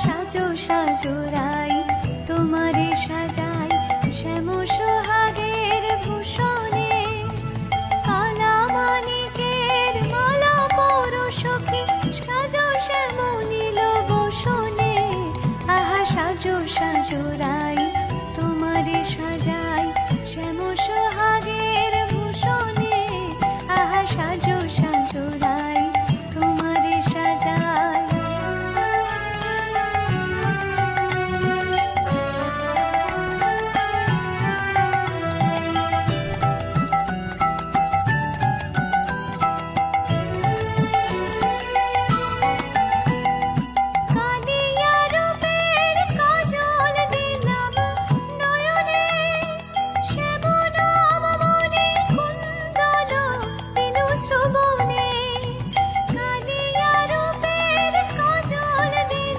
সাজো সাজো রাই তোমারে সাজাই শ্যাম সোহাগের ভূষণে কালা মানিকের মালা পরো সখী সাজো শ্যাম নীল বসনে আহা সাজো সাজো রাই তোমারে সাজাই শ্যাম